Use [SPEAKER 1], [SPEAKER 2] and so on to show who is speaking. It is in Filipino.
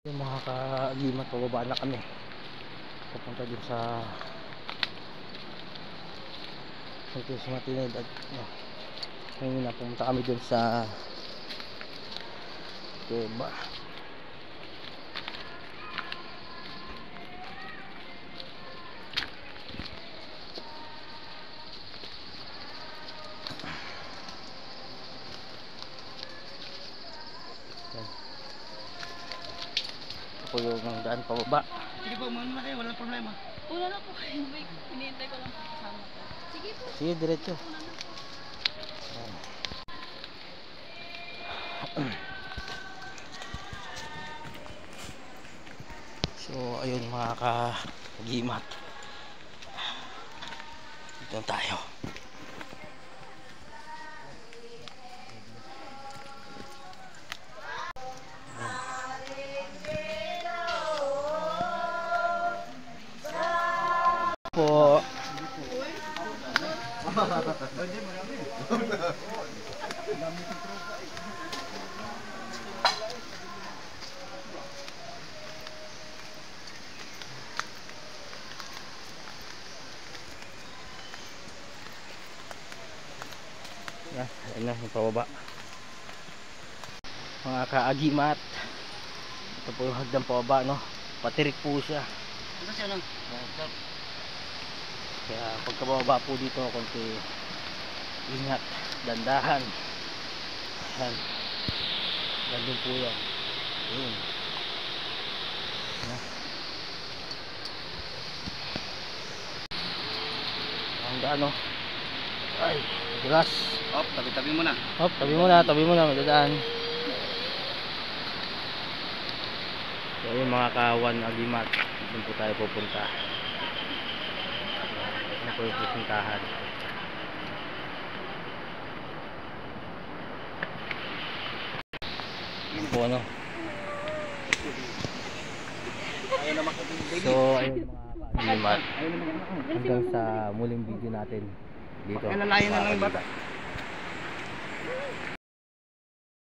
[SPEAKER 1] Yung mga ka-agimat, pababa na kami papunta din sa Santos Matinid at ngayon na pumunta kami dun sa Cuba. Ito po yung daan pababa.
[SPEAKER 2] Sige po, muna na kayo, walang problema.
[SPEAKER 3] Una na po kayo, may hinihintay ko lang po kasama ko. Sige po.
[SPEAKER 1] Sige, diretso.
[SPEAKER 3] Una na po.
[SPEAKER 1] So ayun mga ka-agimat, dito tayo. Po. Yan, ayun na yung pababa. Mga ka-agimat, ito po yung hagdan pababa, no? Patirik po siya.
[SPEAKER 2] Ano siya lang?
[SPEAKER 1] Kaya pagkababa po dito, konti ingat, dandahan. Yan, gandun po yan. Ayun. Ang daan, no? Ay, dulas.
[SPEAKER 2] Hop, tabi-tabi muna.
[SPEAKER 1] Hop, tabi muna, madadaan. So yung mga kawan agimat, doon po tayo pupunta. Ano po yung pupuntahan. Ano po, ano?
[SPEAKER 2] Ayaw na makatulog.
[SPEAKER 1] So ayun mga agimat, hanggang sa muling video natin dito.
[SPEAKER 2] Kailan na lang bata.